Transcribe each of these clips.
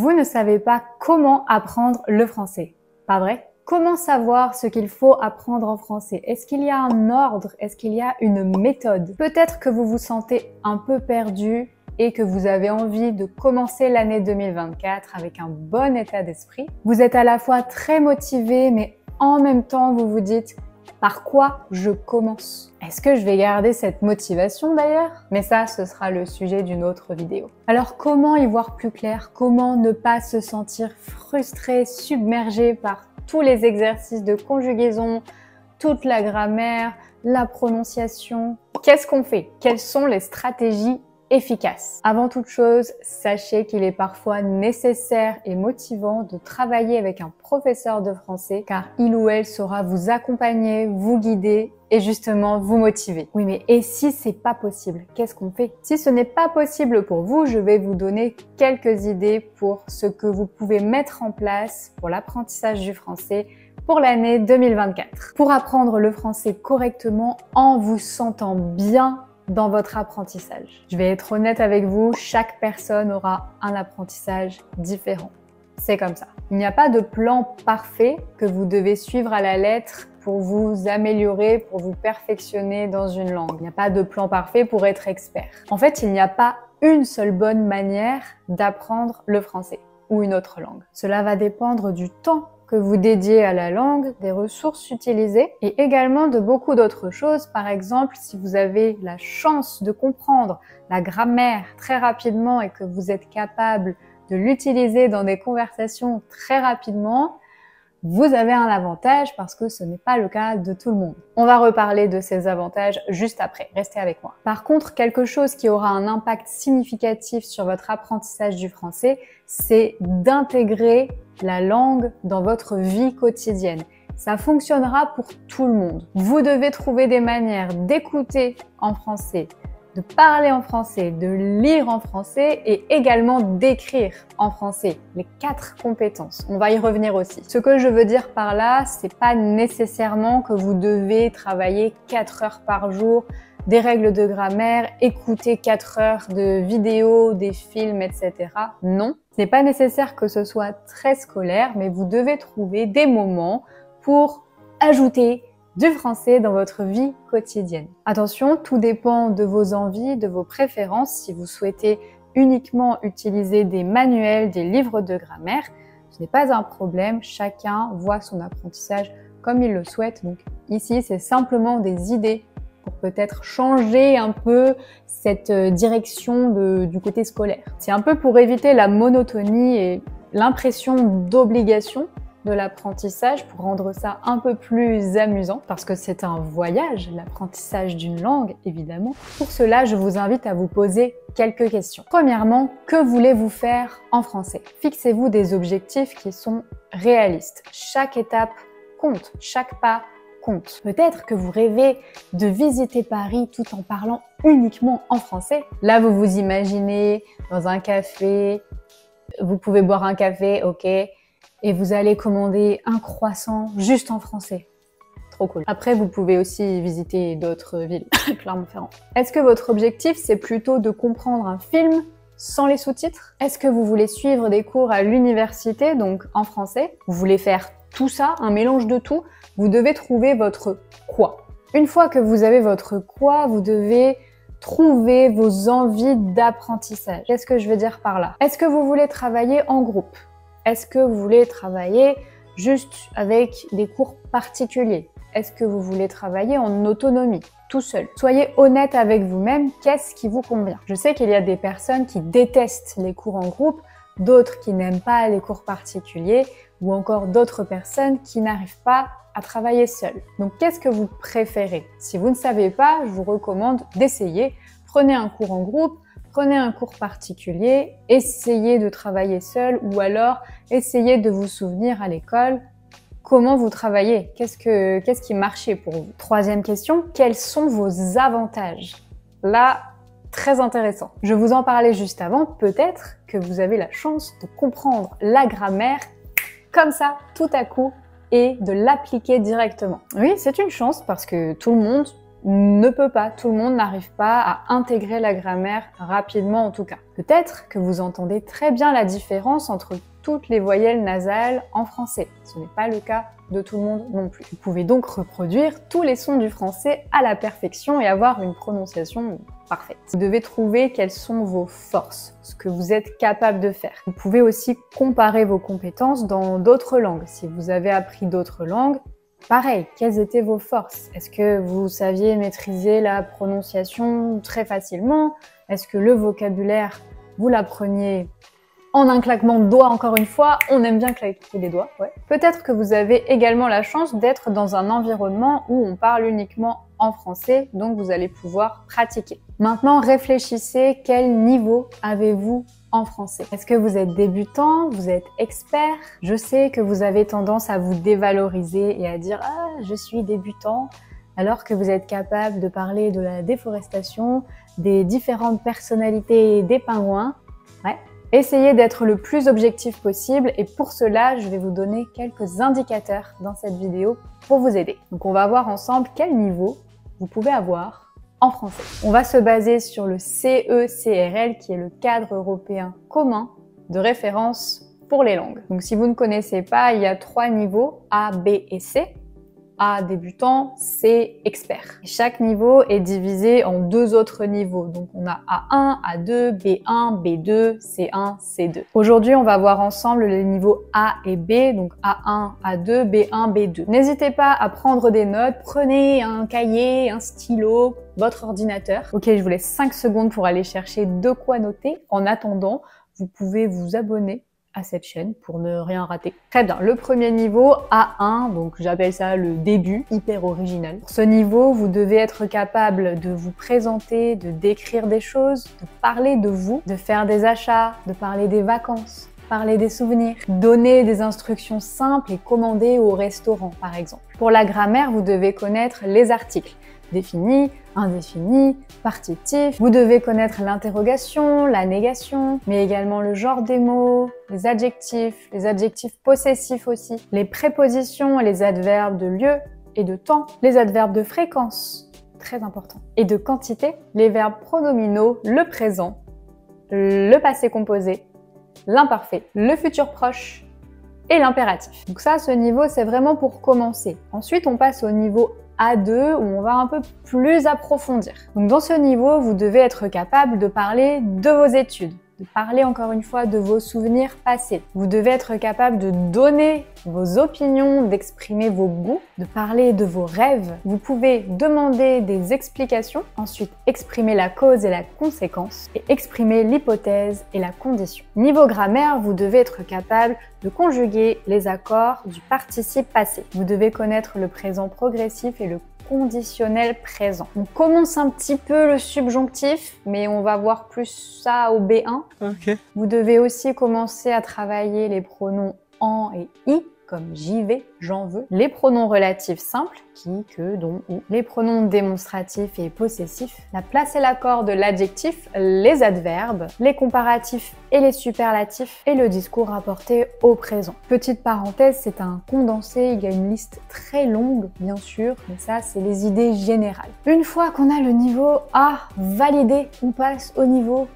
Vous ne savez pas comment apprendre le français, pas vrai? Comment savoir ce qu'il faut apprendre en français? Est-ce qu'il y a un ordre? Est-ce qu'il y a une méthode? Peut-être que vous vous sentez un peu perdu et que vous avez envie de commencer l'année 2024 avec un bon état d'esprit. Vous êtes à la fois très motivé, mais en même temps, vous vous dites « Par quoi je commence ?» Est-ce que je vais garder cette motivation d'ailleurs? Mais ça, ce sera le sujet d'une autre vidéo. Alors comment y voir plus clair? Comment ne pas se sentir frustré, submergé par tous les exercices de conjugaison, toute la grammaire, la prononciation? Qu'est-ce qu'on fait? Quelles sont les stratégies efficaces? Avant toute chose, sachez qu'il est parfois nécessaire et motivant de travailler avec un professeur de français car il ou elle saura vous accompagner, vous guider et justement vous motiver. Oui, mais et si c'est pas possible? Qu'est-ce qu'on fait? Si ce n'est pas possible pour vous, je vais vous donner quelques idées pour ce que vous pouvez mettre en place pour l'apprentissage du français pour l'année 2024. Pour apprendre le français correctement en vous sentant bien dans votre apprentissage. Je vais être honnête avec vous, chaque personne aura un apprentissage différent. C'est comme ça. Il n'y a pas de plan parfait que vous devez suivre à la lettre pour vous améliorer, pour vous perfectionner dans une langue. Il n'y a pas de plan parfait pour être expert. En fait, il n'y a pas une seule bonne manière d'apprendre le français ou une autre langue. Cela va dépendre du temps que vous dédiez à la langue, des ressources utilisées et également de beaucoup d'autres choses. Par exemple, si vous avez la chance de comprendre la grammaire très rapidement et que vous êtes capable de l'utiliser dans des conversations très rapidement, vous avez un avantage parce que ce n'est pas le cas de tout le monde. On va reparler de ces avantages juste après, restez avec moi. Par contre, quelque chose qui aura un impact significatif sur votre apprentissage du français, c'est d'intégrer la langue dans votre vie quotidienne. Ça fonctionnera pour tout le monde. Vous devez trouver des manières d'écouter en français, de parler en français, de lire en français et également d'écrire en français. Les 4 compétences. On va y revenir aussi. Ce que je veux dire par là, c'est pas nécessairement que vous devez travailler 4 heures par jour, des règles de grammaire, écouter 4 heures de vidéos, des films, etc. Non, ce n'est pas nécessaire que ce soit très scolaire, mais vous devez trouver des moments pour ajouter du français dans votre vie quotidienne. Attention, tout dépend de vos envies, de vos préférences. Si vous souhaitez uniquement utiliser des manuels, des livres de grammaire, ce n'est pas un problème. Chacun voit son apprentissage comme il le souhaite. Donc ici, c'est simplement des idées pour peut-être changer un peu cette direction du côté scolaire. C'est un peu pour éviter la monotonie et l'impression d'obligation de l'apprentissage, pour rendre ça un peu plus amusant, parce que c'est un voyage, l'apprentissage d'une langue, évidemment. Pour cela, je vous invite à vous poser quelques questions. Premièrement, que voulez-vous faire en français? Fixez-vous des objectifs qui sont réalistes. Chaque étape compte, chaque pas compte. Peut-être que vous rêvez de visiter Paris tout en parlant uniquement en français. Là, vous vous imaginez dans un café, vous pouvez boire un café, ok, et vous allez commander un croissant juste en français. Trop cool. Après, vous pouvez aussi visiter d'autres villes, Clermont-Ferrand. Est-ce que votre objectif, c'est plutôt de comprendre un film sans les sous-titres? Est-ce que vous voulez suivre des cours à l'université, donc en français? Vous voulez faire tout ça, un mélange de tout? Vous devez trouver votre quoi. Une fois que vous avez votre quoi, vous devez trouver vos envies d'apprentissage. Qu'est-ce que je veux dire par là? Est-ce que vous voulez travailler en groupe? Est-ce que vous voulez travailler juste avec des cours particuliers? Est-ce que vous voulez travailler en autonomie, tout seul? Soyez honnête avec vous-même, qu'est-ce qui vous convient? Je sais qu'il y a des personnes qui détestent les cours en groupe, d'autres qui n'aiment pas les cours particuliers, ou encore d'autres personnes qui n'arrivent pas à travailler seul. Donc qu'est-ce que vous préférez? Si vous ne savez pas, je vous recommande d'essayer. Prenez un cours en groupe, prenez un cours particulier, essayez de travailler seul ou alors essayez de vous souvenir à l'école comment vous travaillez, qu'est-ce qui marchait pour vous. Troisième question, quels sont vos avantages? Là, très intéressant. Je vous en parlais juste avant, peut-être que vous avez la chance de comprendre la grammaire comme ça, tout à coup, et de l'appliquer directement. Oui, c'est une chance parce que tout le monde ne peut pas, tout le monde n'arrive pas à intégrer la grammaire rapidement en tout cas. Peut-être que vous entendez très bien la différence entre toutes les voyelles nasales en français. Ce n'est pas le cas de tout le monde non plus. Vous pouvez donc reproduire tous les sons du français à la perfection et avoir une prononciation parfaite. Vous devez trouver quelles sont vos forces, ce que vous êtes capable de faire. Vous pouvez aussi comparer vos compétences dans d'autres langues. Si vous avez appris d'autres langues, pareil, quelles étaient vos forces? Est-ce que vous saviez maîtriser la prononciation très facilement? Est-ce que le vocabulaire, vous l'appreniez en un claquement de doigts, encore une fois, on aime bien claquer des doigts, ouais. Peut-être que vous avez également la chance d'être dans un environnement où on parle uniquement en français, donc vous allez pouvoir pratiquer. Maintenant, réfléchissez, quel niveau avez-vous en français? Est-ce que vous êtes débutant? Vous êtes expert? Je sais que vous avez tendance à vous dévaloriser et à dire « Ah, je suis débutant », alors que vous êtes capable de parler de la déforestation, des différentes personnalités des pingouins. Ouais. Essayez d'être le plus objectif possible et pour cela, je vais vous donner quelques indicateurs dans cette vidéo pour vous aider. Donc on va voir ensemble quel niveau vous pouvez avoir en français. On va se baser sur le CE-CRL qui est le cadre européen commun de référence pour les langues. Donc si vous ne connaissez pas, il y a 3 niveaux, A, B et C. A débutant, C expert. Et chaque niveau est divisé en 2 autres niveaux. Donc on a A1, A2, B1, B2, C1, C2. Aujourd'hui, on va voir ensemble les niveaux A et B, donc A1, A2, B1, B2. N'hésitez pas à prendre des notes, prenez un cahier, un stylo, votre ordinateur. Ok, je vous laisse 5 secondes pour aller chercher de quoi noter. En attendant, vous pouvez vous abonner à cette chaîne pour ne rien rater. Très bien, le premier niveau, A1, donc j'appelle ça le début, hyper original. Pour ce niveau, vous devez être capable de vous présenter, de décrire des choses, de parler de vous, de faire des achats, de parler des vacances, parler des souvenirs, donner des instructions simples et commander au restaurant par exemple. Pour la grammaire, vous devez connaître les articles. Défini, indéfini, partitif. Vous devez connaître l'interrogation, la négation, mais également le genre des mots, les adjectifs possessifs aussi, les prépositions et les adverbes de lieu et de temps, les adverbes de fréquence, très important, et de quantité, les verbes pronominaux, le présent, le passé composé, l'imparfait, le futur proche et l'impératif. Donc ça, ce niveau, c'est vraiment pour commencer. Ensuite, on passe au niveau A2 où on va un peu plus approfondir. Donc dans ce niveau, vous devez être capable de parler de vos études, de parler encore une fois de vos souvenirs passés. Vous devez être capable de donner vos opinions, d'exprimer vos goûts, de parler de vos rêves. Vous pouvez demander des explications, ensuite exprimer la cause et la conséquence et exprimer l'hypothèse et la condition. Niveau grammaire, vous devez être capable de conjuguer les accords du participe passé. Vous devez connaître le présent progressif et le conditionnel présent. On commence un petit peu le subjonctif, mais on va voir plus ça au B1. Okay. Vous devez aussi commencer à travailler les pronoms en et i, comme j'y vais, j'en veux, les pronoms relatifs simples, qui, que, dont, ou, les pronoms démonstratifs et possessifs, la place et l'accord de l'adjectif, les adverbes, les comparatifs et les superlatifs, et le discours rapporté au présent. Petite parenthèse, c'est un condensé, il y a une liste très longue, bien sûr, mais ça, c'est les idées générales. Une fois qu'on a le niveau A validé, on passe au niveau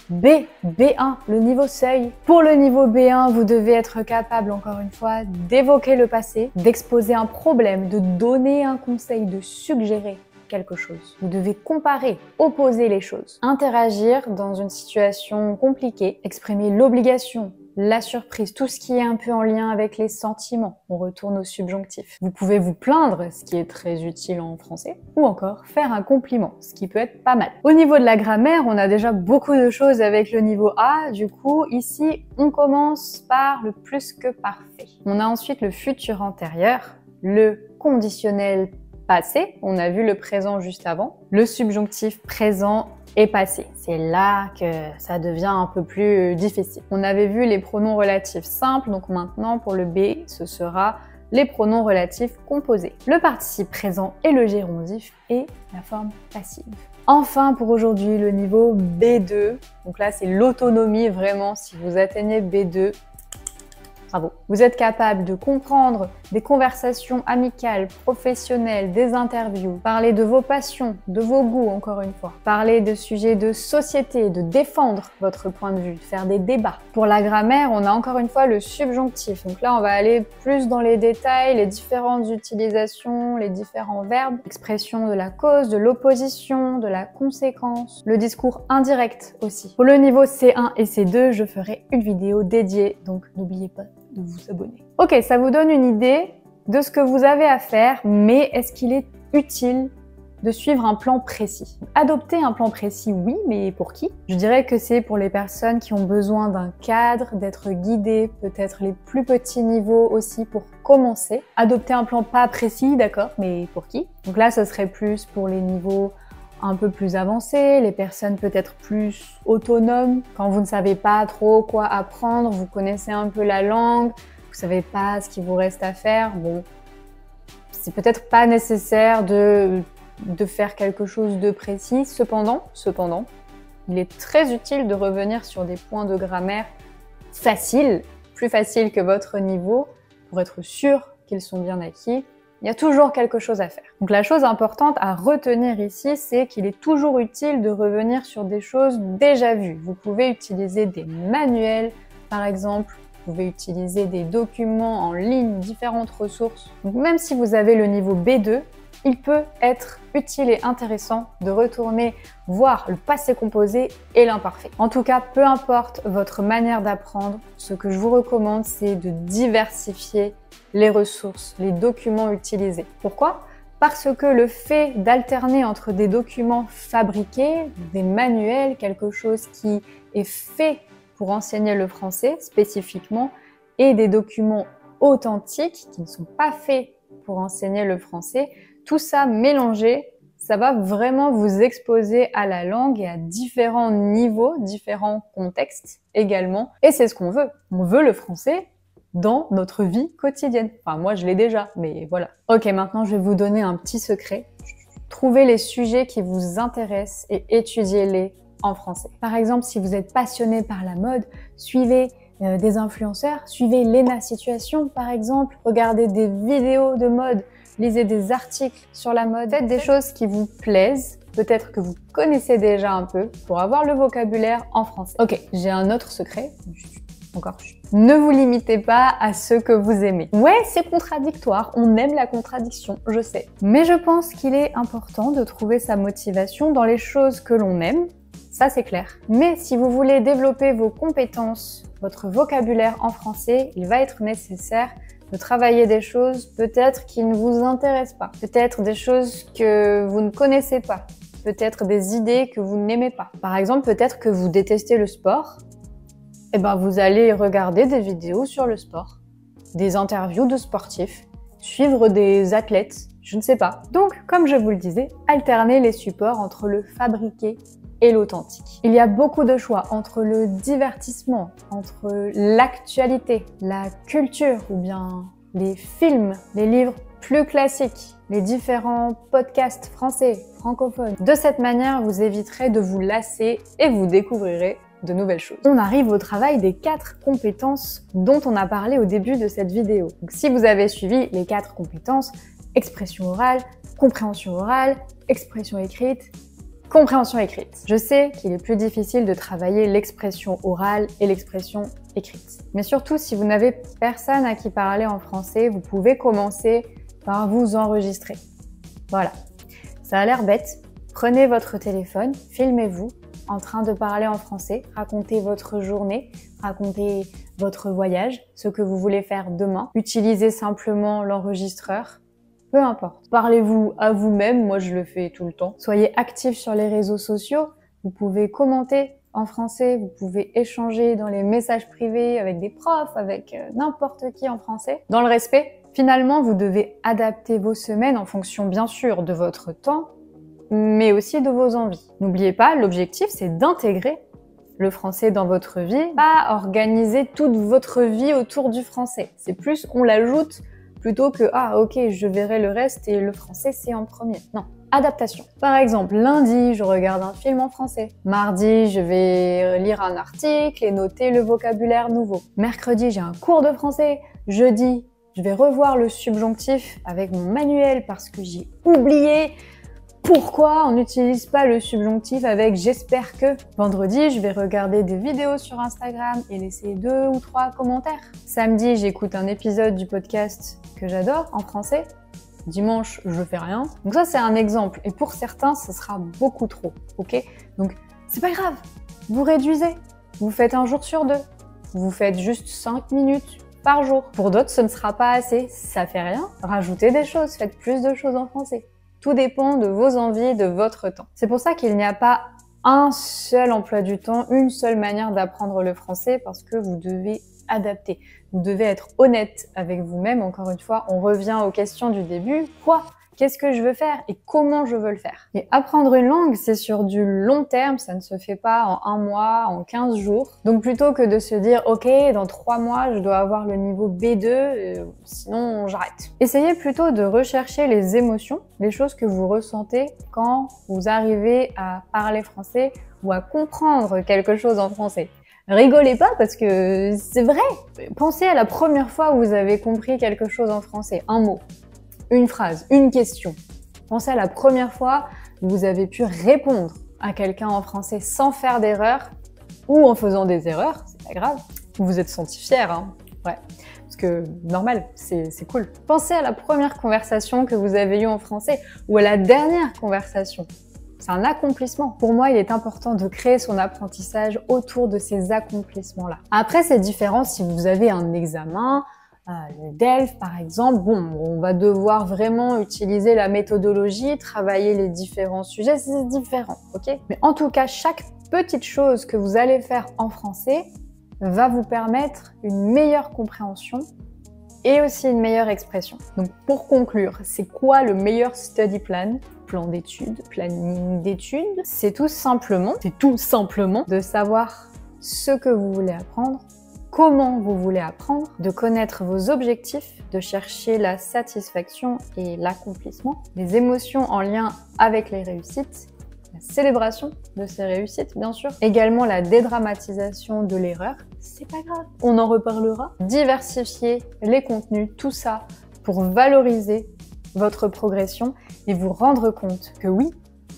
B, B1, le niveau seuil. Pour le niveau B1, vous devez être capable, encore une fois, d'évoquer le passé, d'exposer un problème, de donner un conseil, de suggérer quelque chose. Vous devez comparer, opposer les choses, interagir dans une situation compliquée, exprimer l'obligation, la surprise, tout ce qui est un peu en lien avec les sentiments. On retourne au subjonctif. Vous pouvez vous plaindre, ce qui est très utile en français, ou encore faire un compliment, ce qui peut être pas mal. Au niveau de la grammaire, on a déjà beaucoup de choses avec le niveau A. Du coup, ici, on commence par le plus que parfait. On a ensuite le futur antérieur, le conditionnel passé, on a vu le présent juste avant, le subjonctif présent et passé. C'est là que ça devient un peu plus difficile. On avait vu les pronoms relatifs simples, donc maintenant pour le B, ce sera les pronoms relatifs composés. Le participe présent et le gérondif et la forme passive. Enfin pour aujourd'hui, le niveau B2. Donc là, c'est l'autonomie vraiment. Si vous atteignez B2, Bravo. Vous êtes capable de comprendre des conversations amicales, professionnelles, des interviews, parler de vos passions, de vos goûts encore une fois, parler de sujets de société, de défendre votre point de vue, de faire des débats. Pour la grammaire, on a encore une fois le subjonctif. Donc là, on va aller plus dans les détails, les différentes utilisations, les différents verbes, l'expression de la cause, de l'opposition, de la conséquence, le discours indirect aussi. Pour le niveau C1 et C2, je ferai une vidéo dédiée, donc n'oubliez pas de vous abonner. Ok, ça vous donne une idée de ce que vous avez à faire, mais est-ce qu'il est utile de suivre un plan précis? Adopter un plan précis, oui, mais pour qui? Je dirais que c'est pour les personnes qui ont besoin d'un cadre, d'être guidées, peut-être les plus petits niveaux aussi pour commencer. Adopter un plan pas précis, d'accord, mais pour qui? Donc là, ce serait plus pour les niveaux un peu plus avancés, les personnes peut-être plus autonomes. Quand vous ne savez pas trop quoi apprendre, vous connaissez un peu la langue, vous savez pas ce qu'il vous reste à faire, bon, c'est peut-être pas nécessaire de faire quelque chose de précis. Cependant, il est très utile de revenir sur des points de grammaire faciles, plus faciles que votre niveau, pour être sûr qu'ils sont bien acquis. Il y a toujours quelque chose à faire. Donc la chose importante à retenir ici, c'est qu'il est toujours utile de revenir sur des choses déjà vues. Vous pouvez utiliser des manuels, par exemple. Vous pouvez utiliser des documents en ligne, différentes ressources. Donc même si vous avez le niveau B2, il peut être utile et intéressant de retourner voir le passé composé et l'imparfait. En tout cas, peu importe votre manière d'apprendre, ce que je vous recommande, c'est de diversifier les ressources, les documents utilisés. Pourquoi? Parce que le fait d'alterner entre des documents fabriqués, des manuels, quelque chose qui est fait pour enseigner le français spécifiquement, et des documents authentiques qui ne sont pas faits pour enseigner le français, tout ça mélangé, ça va vraiment vous exposer à la langue et à différents niveaux, différents contextes également. Et c'est ce qu'on veut. On veut le français dans notre vie quotidienne. Enfin, moi, je l'ai déjà, mais voilà. Ok, maintenant, je vais vous donner un petit secret. Trouvez les sujets qui vous intéressent et étudiez-les en français. Par exemple, si vous êtes passionné par la mode, suivez des influenceurs, suivez Lena Situation, par exemple, regardez des vidéos de mode, lisez des articles sur la mode, faites des choses qui vous plaisent, peut-être que vous connaissez déjà un peu, pour avoir le vocabulaire en français. Ok, j'ai un autre secret, encore. Ne vous limitez pas à ce que vous aimez. Ouais, c'est contradictoire, on aime la contradiction, je sais. Mais je pense qu'il est important de trouver sa motivation dans les choses que l'on aime, ça c'est clair. Mais si vous voulez développer vos compétences, votre vocabulaire en français, il va être nécessaire de travailler des choses peut-être qui ne vous intéressent pas, peut-être des choses que vous ne connaissez pas, peut-être des idées que vous n'aimez pas. Par exemple, peut-être que vous détestez le sport, et ben vous allez regarder des vidéos sur le sport, des interviews de sportifs, suivre des athlètes, je ne sais pas. Donc, comme je vous le disais, alternez les supports entre le fabriqué et l'authentique. Il y a beaucoup de choix entre le divertissement, entre l'actualité, la culture ou bien les films, les livres plus classiques, les différents podcasts français, francophones. De cette manière, vous éviterez de vous lasser et vous découvrirez de nouvelles choses. On arrive au travail des 4 compétences dont on a parlé au début de cette vidéo. Donc, si vous avez suivi les 4 compétences, expression orale, compréhension orale, expression écrite, compréhension écrite. Je sais qu'il est plus difficile de travailler l'expression orale et l'expression écrite. Mais surtout, si vous n'avez personne à qui parler en français, vous pouvez commencer par vous enregistrer. Voilà. Ça a l'air bête. Prenez votre téléphone, filmez-vous en train de parler en français, racontez votre journée, racontez votre voyage, ce que vous voulez faire demain. Utilisez simplement l'enregistreur. Peu importe. Parlez-vous à vous-même, moi je le fais tout le temps. Soyez actifs sur les réseaux sociaux, vous pouvez commenter en français, vous pouvez échanger dans les messages privés avec des profs, avec n'importe qui en français. Dans le respect, finalement vous devez adapter vos semaines en fonction bien sûr de votre temps, mais aussi de vos envies. N'oubliez pas, l'objectif c'est d'intégrer le français dans votre vie, pas organiser toute votre vie autour du français. C'est plus on l'ajoute plutôt que ah ok je verrai le reste et le français c'est en premier. Non. Adaptation. Par exemple, lundi, je regarde un film en français. Mardi, je vais lire un article et noter le vocabulaire nouveau. Mercredi, j'ai un cours de français. Jeudi, je vais revoir le subjonctif avec mon manuel parce que j'ai oublié pourquoi on n'utilise pas le subjonctif avec j'espère que. Vendredi, je vais regarder des vidéos sur Instagram et laisser 2 ou 3 commentaires. Samedi, j'écoute un épisode du podcast que j'adore en français. Dimanche, je fais rien. Donc ça, c'est un exemple. Et pour certains, ce sera beaucoup trop, ok? Donc, c'est pas grave. Vous réduisez. Vous faites un jour sur 2. Vous faites juste 5 minutes par jour. Pour d'autres, ce ne sera pas assez. Ça fait rien. Rajoutez des choses. Faites plus de choses en français. Tout dépend de vos envies, de votre temps. C'est pour ça qu'il n'y a pas un seul emploi du temps, une seule manière d'apprendre le français parce que vous devez adapter. Vous devez être honnête avec vous-même. Encore une fois, on revient aux questions du début. Quoi? Qu'est-ce que je veux faire et comment je veux le faire? Et apprendre une langue, c'est sur du long terme. Ça ne se fait pas en 1 mois, en 15 jours. Donc plutôt que de se dire, ok, dans 3 mois, je dois avoir le niveau B2, sinon j'arrête. Essayez plutôt de rechercher les émotions, les choses que vous ressentez quand vous arrivez à parler français ou à comprendre quelque chose en français. Rigolez pas parce que c'est vrai. Pensez à la première fois où vous avez compris quelque chose en français, un mot, une phrase, une question. Pensez à la première fois où vous avez pu répondre à quelqu'un en français sans faire d'erreur ou en faisant des erreurs, c'est pas grave. Vous vous êtes senti fier, hein. Ouais. Parce que, normal, c'est cool. Pensez à la première conversation que vous avez eue en français ou à la dernière conversation. C'est un accomplissement. Pour moi, il est important de créer son apprentissage autour de ces accomplissements-là. Après, c'est différent si vous avez un examen, le DELF par exemple. Bon, on va devoir vraiment utiliser la méthodologie, travailler les différents sujets, c'est différent, ok? Mais en tout cas, chaque petite chose que vous allez faire en français va vous permettre une meilleure compréhension et aussi une meilleure expression. Donc pour conclure, c'est quoi le meilleur study plan d'études, planning d'études? C'est tout simplement de savoir ce que vous voulez apprendre, comment vous voulez apprendre, de connaître vos objectifs, de chercher la satisfaction et l'accomplissement, les émotions en lien avec les réussites, la célébration de ces réussites, bien sûr. Également la dédramatisation de l'erreur. C'est pas grave, on en reparlera. Diversifier les contenus, tout ça pour valoriser votre progression et vous rendre compte que oui,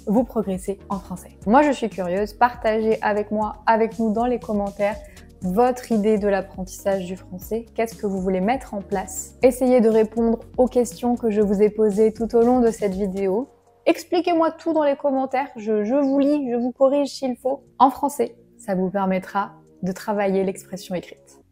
vous progressez en français. Moi, je suis curieuse. Partagez avec moi, avec nous dans les commentaires votre idée de l'apprentissage du français. Qu'est-ce que vous voulez mettre en place? Essayez de répondre aux questions que je vous ai posées tout au long de cette vidéo. Expliquez-moi tout dans les commentaires, je vous lis, je vous corrige s'il faut. En français, ça vous permettra de travailler l'expression écrite.